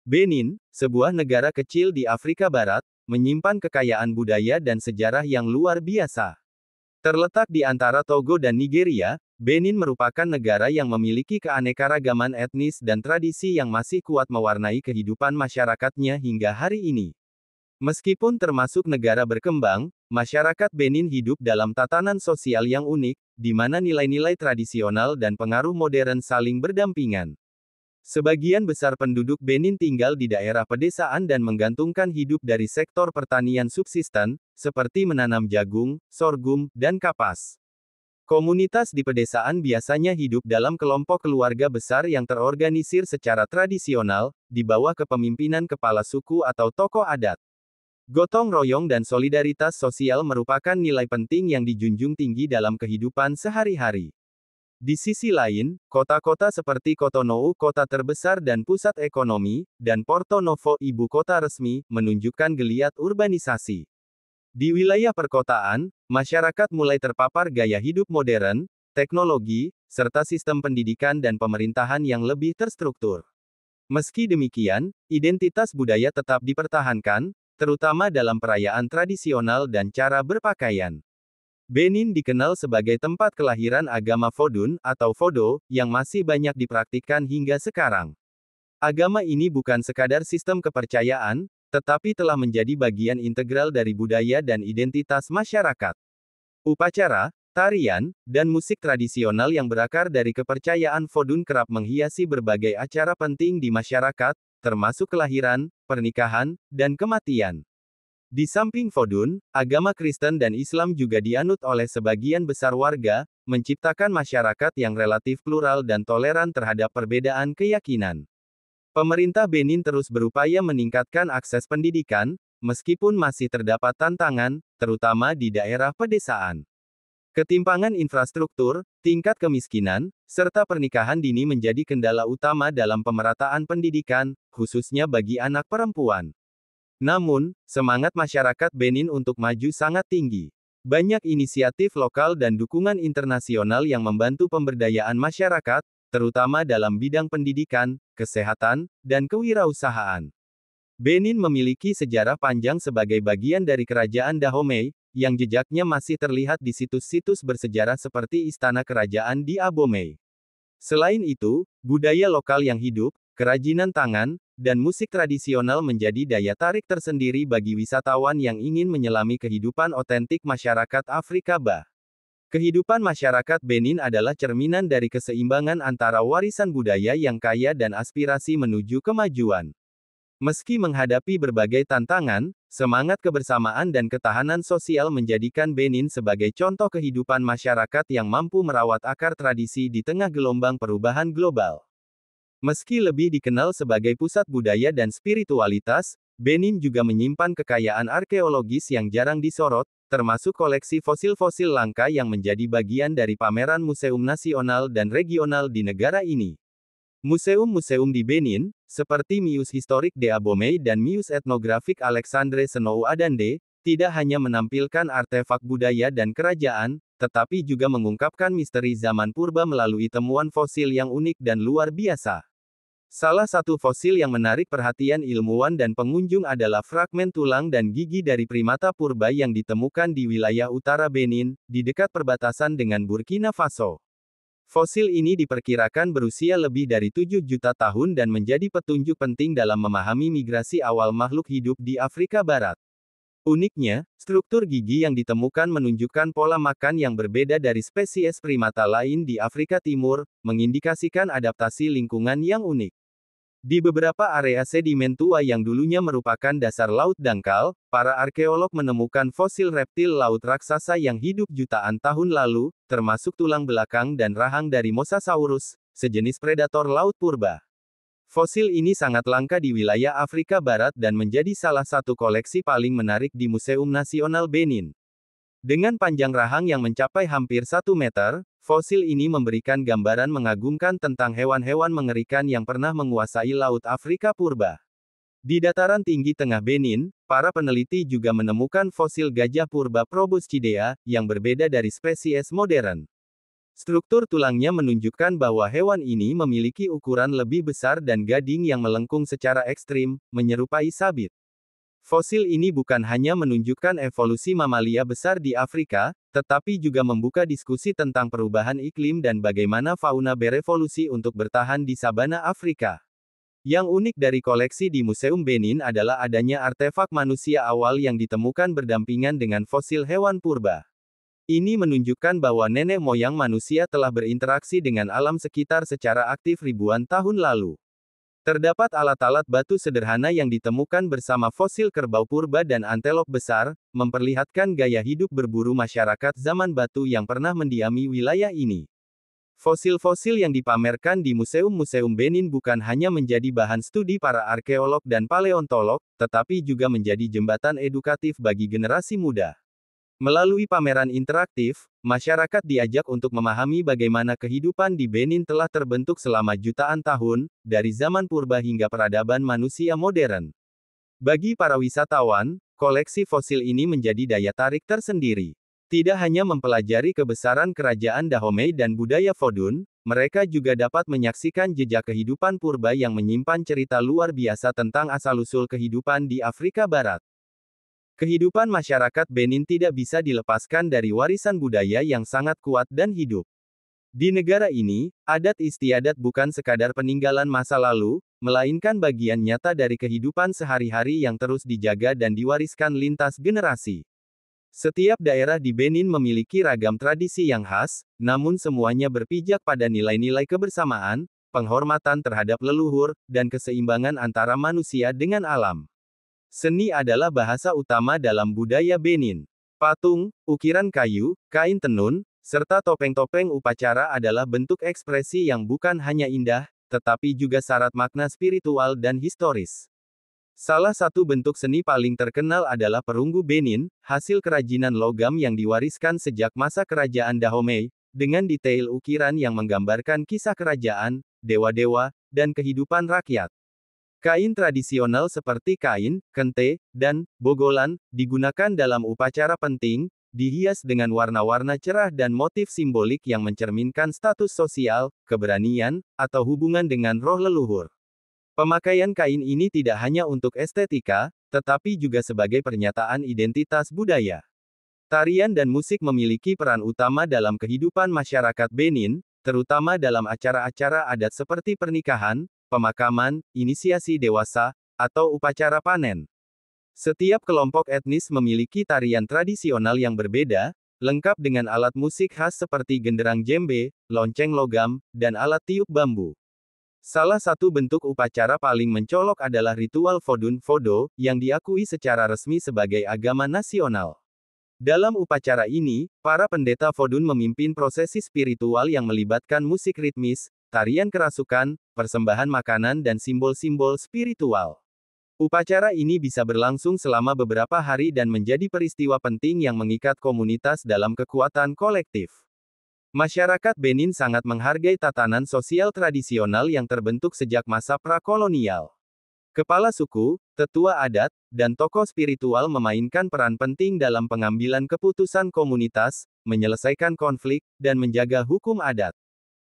Benin, sebuah negara kecil di Afrika Barat, menyimpan kekayaan budaya dan sejarah yang luar biasa. Terletak di antara Togo dan Nigeria, Benin merupakan negara yang memiliki keanekaragaman etnis dan tradisi yang masih kuat mewarnai kehidupan masyarakatnya hingga hari ini. Meskipun termasuk negara berkembang, masyarakat Benin hidup dalam tatanan sosial yang unik, di mana nilai-nilai tradisional dan pengaruh modern saling berdampingan. Sebagian besar penduduk Benin tinggal di daerah pedesaan dan menggantungkan hidup dari sektor pertanian subsisten, seperti menanam jagung, sorghum, dan kapas. Komunitas di pedesaan biasanya hidup dalam kelompok keluarga besar yang terorganisir secara tradisional, di bawah kepemimpinan kepala suku atau tokoh adat. Gotong royong dan solidaritas sosial merupakan nilai penting yang dijunjung tinggi dalam kehidupan sehari-hari. Di sisi lain, kota-kota seperti Cotonou, kota terbesar dan pusat ekonomi, dan Porto Novo, ibu kota resmi, menunjukkan geliat urbanisasi. Di wilayah perkotaan, masyarakat mulai terpapar gaya hidup modern, teknologi, serta sistem pendidikan dan pemerintahan yang lebih terstruktur. Meski demikian, identitas budaya tetap dipertahankan, terutama dalam perayaan tradisional dan cara berpakaian. Benin dikenal sebagai tempat kelahiran agama Vodun, atau Vodo, yang masih banyak dipraktikkan hingga sekarang. Agama ini bukan sekadar sistem kepercayaan, tetapi telah menjadi bagian integral dari budaya dan identitas masyarakat. Upacara, tarian, dan musik tradisional yang berakar dari kepercayaan Vodun kerap menghiasi berbagai acara penting di masyarakat, termasuk kelahiran, pernikahan, dan kematian. Di samping Vodun, agama Kristen dan Islam juga dianut oleh sebagian besar warga, menciptakan masyarakat yang relatif plural dan toleran terhadap perbedaan keyakinan. Pemerintah Benin terus berupaya meningkatkan akses pendidikan, meskipun masih terdapat tantangan, terutama di daerah pedesaan. Ketimpangan infrastruktur, tingkat kemiskinan, serta pernikahan dini menjadi kendala utama dalam pemerataan pendidikan, khususnya bagi anak perempuan. Namun, semangat masyarakat Benin untuk maju sangat tinggi. Banyak inisiatif lokal dan dukungan internasional yang membantu pemberdayaan masyarakat, terutama dalam bidang pendidikan, kesehatan, dan kewirausahaan. Benin memiliki sejarah panjang sebagai bagian dari kerajaan Dahomey, yang jejaknya masih terlihat di situs-situs bersejarah seperti Istana Kerajaan di Abomey. Selain itu, budaya lokal yang hidup, kerajinan tangan, dan musik tradisional menjadi daya tarik tersendiri bagi wisatawan yang ingin menyelami kehidupan otentik masyarakat Afrika Bah. Kehidupan masyarakat Benin adalah cerminan dari keseimbangan antara warisan budaya yang kaya dan aspirasi menuju kemajuan. Meski menghadapi berbagai tantangan, semangat kebersamaan dan ketahanan sosial menjadikan Benin sebagai contoh kehidupan masyarakat yang mampu merawat akar tradisi di tengah gelombang perubahan global. Meski lebih dikenal sebagai pusat budaya dan spiritualitas, Benin juga menyimpan kekayaan arkeologis yang jarang disorot, termasuk koleksi fosil-fosil langka yang menjadi bagian dari pameran museum nasional dan regional di negara ini. Museum-museum di Benin, seperti Musée Historique de Abomey dan Musée Ethnographique Alexandre Senou Adande, tidak hanya menampilkan artefak budaya dan kerajaan, tetapi juga mengungkapkan misteri zaman purba melalui temuan fosil yang unik dan luar biasa. Salah satu fosil yang menarik perhatian ilmuwan dan pengunjung adalah fragmen tulang dan gigi dari primata purba yang ditemukan di wilayah utara Benin, di dekat perbatasan dengan Burkina Faso. Fosil ini diperkirakan berusia lebih dari 7 juta tahun dan menjadi petunjuk penting dalam memahami migrasi awal makhluk hidup di Afrika Barat. Uniknya, struktur gigi yang ditemukan menunjukkan pola makan yang berbeda dari spesies primata lain di Afrika Timur, mengindikasikan adaptasi lingkungan yang unik. Di beberapa area sedimen tua yang dulunya merupakan dasar laut dangkal, para arkeolog menemukan fosil reptil laut raksasa yang hidup jutaan tahun lalu, termasuk tulang belakang dan rahang dari Mosasaurus, sejenis predator laut purba. Fosil ini sangat langka di wilayah Afrika Barat dan menjadi salah satu koleksi paling menarik di Museum Nasional Benin. Dengan panjang rahang yang mencapai hampir 1 meter, fosil ini memberikan gambaran mengagumkan tentang hewan-hewan mengerikan yang pernah menguasai Laut Afrika Purba. Di dataran tinggi tengah Benin, para peneliti juga menemukan fosil gajah purba Proboscidea, yang berbeda dari spesies modern. Struktur tulangnya menunjukkan bahwa hewan ini memiliki ukuran lebih besar dan gading yang melengkung secara ekstrim, menyerupai sabit. Fosil ini bukan hanya menunjukkan evolusi mamalia besar di Afrika, tetapi juga membuka diskusi tentang perubahan iklim dan bagaimana fauna berevolusi untuk bertahan di sabana Afrika. Yang unik dari koleksi di Museum Benin adalah adanya artefak manusia awal yang ditemukan berdampingan dengan fosil hewan purba. Ini menunjukkan bahwa nenek moyang manusia telah berinteraksi dengan alam sekitar secara aktif ribuan tahun lalu. Terdapat alat-alat batu sederhana yang ditemukan bersama fosil kerbau purba dan antelop besar, memperlihatkan gaya hidup berburu masyarakat zaman batu yang pernah mendiami wilayah ini. Fosil-fosil yang dipamerkan di museum-museum Benin bukan hanya menjadi bahan studi para arkeolog dan paleontolog, tetapi juga menjadi jembatan edukatif bagi generasi muda. Melalui pameran interaktif, masyarakat diajak untuk memahami bagaimana kehidupan di Benin telah terbentuk selama jutaan tahun, dari zaman purba hingga peradaban manusia modern. Bagi para wisatawan, koleksi fosil ini menjadi daya tarik tersendiri. Tidak hanya mempelajari kebesaran kerajaan Dahomey dan budaya Fodun, mereka juga dapat menyaksikan jejak kehidupan purba yang menyimpan cerita luar biasa tentang asal-usul kehidupan di Afrika Barat. Kehidupan masyarakat Benin tidak bisa dilepaskan dari warisan budaya yang sangat kuat dan hidup. Di negara ini, adat istiadat bukan sekadar peninggalan masa lalu, melainkan bagian nyata dari kehidupan sehari-hari yang terus dijaga dan diwariskan lintas generasi. Setiap daerah di Benin memiliki ragam tradisi yang khas, namun semuanya berpijak pada nilai-nilai kebersamaan, penghormatan terhadap leluhur, dan keseimbangan antara manusia dengan alam. Seni adalah bahasa utama dalam budaya Benin. Patung, ukiran kayu, kain tenun, serta topeng-topeng upacara adalah bentuk ekspresi yang bukan hanya indah, tetapi juga syarat makna spiritual dan historis. Salah satu bentuk seni paling terkenal adalah perunggu Benin, hasil kerajinan logam yang diwariskan sejak masa kerajaan Dahomey, dengan detail ukiran yang menggambarkan kisah kerajaan, dewa-dewa, dan kehidupan rakyat. Kain tradisional seperti kain, kente, dan bogolan digunakan dalam upacara penting, dihias dengan warna-warna cerah dan motif simbolik yang mencerminkan status sosial, keberanian, atau hubungan dengan roh leluhur. Pemakaian kain ini tidak hanya untuk estetika, tetapi juga sebagai pernyataan identitas budaya. Tarian dan musik memiliki peran utama dalam kehidupan masyarakat Benin, terutama dalam acara-acara adat seperti pernikahan, pemakaman, inisiasi dewasa, atau upacara panen. Setiap kelompok etnis memiliki tarian tradisional yang berbeda, lengkap dengan alat musik khas seperti genderang djembe, lonceng logam, dan alat tiup bambu. Salah satu bentuk upacara paling mencolok adalah ritual Fodun Fodo, yang diakui secara resmi sebagai agama nasional. Dalam upacara ini, para pendeta Fodun memimpin prosesi spiritual yang melibatkan musik ritmis, tarian kerasukan, persembahan makanan dan simbol-simbol spiritual. Upacara ini bisa berlangsung selama beberapa hari dan menjadi peristiwa penting yang mengikat komunitas dalam kekuatan kolektif. Masyarakat Benin sangat menghargai tatanan sosial tradisional yang terbentuk sejak masa prakolonial. Kepala suku, tetua adat, dan tokoh spiritual memainkan peran penting dalam pengambilan keputusan komunitas, menyelesaikan konflik, dan menjaga hukum adat.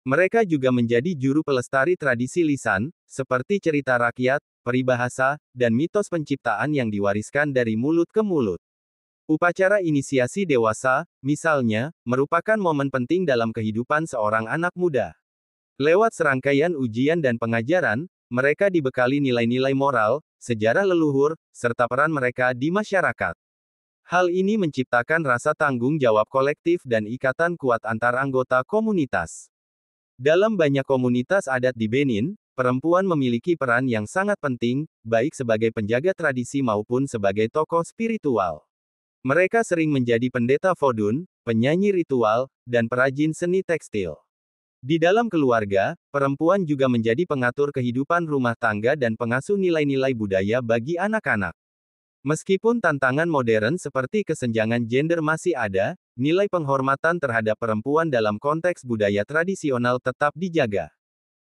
Mereka juga menjadi juru pelestari tradisi lisan, seperti cerita rakyat, peribahasa, dan mitos penciptaan yang diwariskan dari mulut ke mulut. Upacara inisiasi dewasa, misalnya, merupakan momen penting dalam kehidupan seorang anak muda. Lewat serangkaian ujian dan pengajaran, mereka dibekali nilai-nilai moral, sejarah leluhur, serta peran mereka di masyarakat. Hal ini menciptakan rasa tanggung jawab kolektif dan ikatan kuat antar anggota komunitas. Dalam banyak komunitas adat di Benin, perempuan memiliki peran yang sangat penting, baik sebagai penjaga tradisi maupun sebagai tokoh spiritual. Mereka sering menjadi pendeta Fodun, penyanyi ritual, dan perajin seni tekstil. Di dalam keluarga, perempuan juga menjadi pengatur kehidupan rumah tangga dan pengasuh nilai-nilai budaya bagi anak-anak. Meskipun tantangan modern seperti kesenjangan gender masih ada, nilai penghormatan terhadap perempuan dalam konteks budaya tradisional tetap dijaga.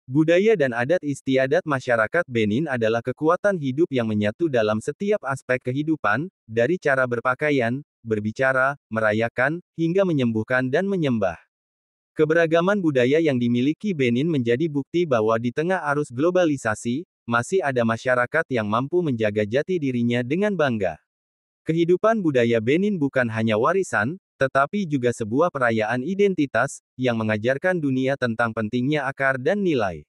Budaya dan adat istiadat masyarakat Benin adalah kekuatan hidup yang menyatu dalam setiap aspek kehidupan, dari cara berpakaian, berbicara, merayakan, hingga menyembuhkan dan menyembah. Keberagaman budaya yang dimiliki Benin menjadi bukti bahwa di tengah arus globalisasi, masih ada masyarakat yang mampu menjaga jati dirinya dengan bangga. Kehidupan budaya Benin bukan hanya warisan, tetapi juga sebuah perayaan identitas, yang mengajarkan dunia tentang pentingnya akar dan nilai.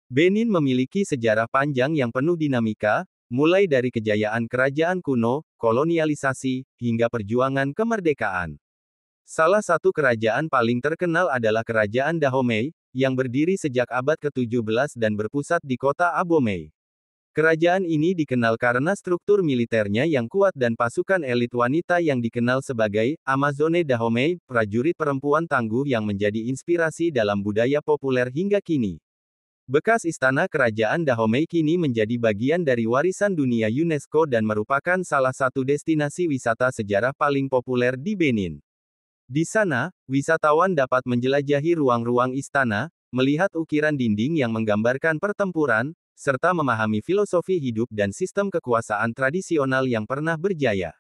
Benin memiliki sejarah panjang yang penuh dinamika, mulai dari kejayaan kerajaan kuno, kolonialisasi, hingga perjuangan kemerdekaan. Salah satu kerajaan paling terkenal adalah Kerajaan Dahomey, yang berdiri sejak abad ke-17 dan berpusat di kota Abomey. Kerajaan ini dikenal karena struktur militernya yang kuat dan pasukan elit wanita yang dikenal sebagai Amazone Dahomey, prajurit perempuan tangguh yang menjadi inspirasi dalam budaya populer hingga kini. Bekas istana kerajaan Dahomey kini menjadi bagian dari warisan dunia UNESCO dan merupakan salah satu destinasi wisata sejarah paling populer di Benin. Di sana, wisatawan dapat menjelajahi ruang-ruang istana, melihat ukiran dinding yang menggambarkan pertempuran, serta memahami filosofi hidup dan sistem kekuasaan tradisional yang pernah berjaya.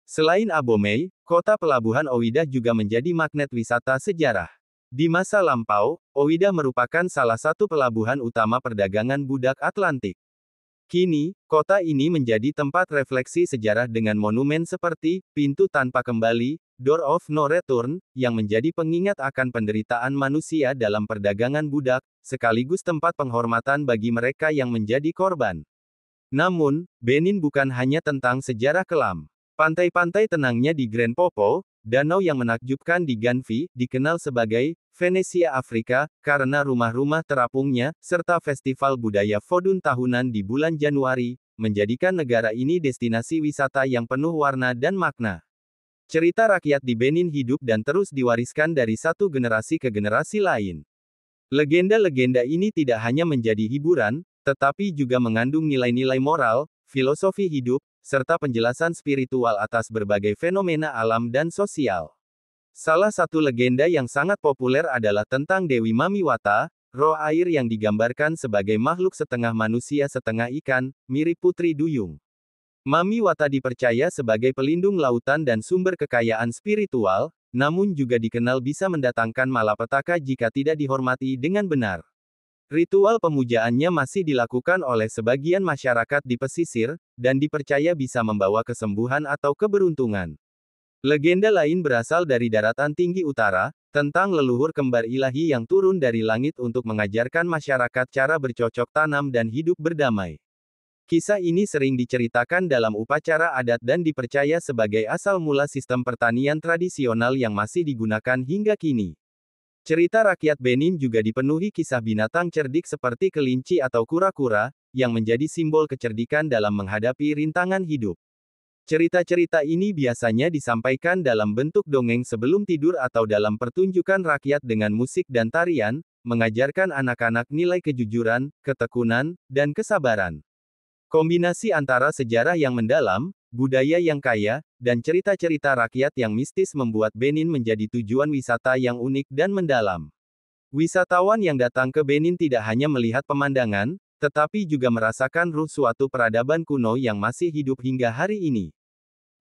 Selain Abomey, kota pelabuhan Ouidah juga menjadi magnet wisata sejarah. Di masa lampau, Ouidah merupakan salah satu pelabuhan utama perdagangan budak Atlantik. Kini, kota ini menjadi tempat refleksi sejarah dengan monumen seperti Pintu Tanpa Kembali, Door of No Return, yang menjadi pengingat akan penderitaan manusia dalam perdagangan budak, sekaligus tempat penghormatan bagi mereka yang menjadi korban. Namun, Benin bukan hanya tentang sejarah kelam. Pantai-pantai tenangnya di Grand Popo, danau yang menakjubkan di Ganvi, dikenal sebagai Venesia Afrika, karena rumah-rumah terapungnya, serta festival budaya Vodun tahunan di bulan Januari, menjadikan negara ini destinasi wisata yang penuh warna dan makna. Cerita rakyat di Benin hidup dan terus diwariskan dari satu generasi ke generasi lain. Legenda-legenda ini tidak hanya menjadi hiburan, tetapi juga mengandung nilai-nilai moral, filosofi hidup, serta penjelasan spiritual atas berbagai fenomena alam dan sosial. Salah satu legenda yang sangat populer adalah tentang Dewi Mamiwata, roh air yang digambarkan sebagai makhluk setengah manusia setengah ikan, mirip Putri Duyung. Mamiwata dipercaya sebagai pelindung lautan dan sumber kekayaan spiritual, namun juga dikenal bisa mendatangkan malapetaka jika tidak dihormati dengan benar. Ritual pemujaannya masih dilakukan oleh sebagian masyarakat di pesisir, dan dipercaya bisa membawa kesembuhan atau keberuntungan. Legenda lain berasal dari daratan tinggi utara, tentang leluhur kembar ilahi yang turun dari langit untuk mengajarkan masyarakat cara bercocok tanam dan hidup berdamai. Kisah ini sering diceritakan dalam upacara adat dan dipercaya sebagai asal mula sistem pertanian tradisional yang masih digunakan hingga kini. Cerita rakyat Benin juga dipenuhi kisah binatang cerdik seperti kelinci atau kura-kura, yang menjadi simbol kecerdikan dalam menghadapi rintangan hidup. Cerita-cerita ini biasanya disampaikan dalam bentuk dongeng sebelum tidur atau dalam pertunjukan rakyat dengan musik dan tarian, mengajarkan anak-anak nilai kejujuran, ketekunan, dan kesabaran. Kombinasi antara sejarah yang mendalam, budaya yang kaya, dan cerita-cerita rakyat yang mistis membuat Benin menjadi tujuan wisata yang unik dan mendalam. Wisatawan yang datang ke Benin tidak hanya melihat pemandangan, tetapi juga merasakan ruh suatu peradaban kuno yang masih hidup hingga hari ini.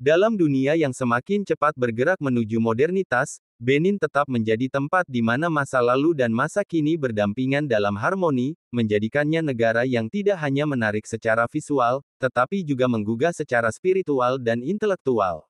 Dalam dunia yang semakin cepat bergerak menuju modernitas, Benin tetap menjadi tempat di mana masa lalu dan masa kini berdampingan dalam harmoni, menjadikannya negara yang tidak hanya menarik secara visual, tetapi juga menggugah secara spiritual dan intelektual.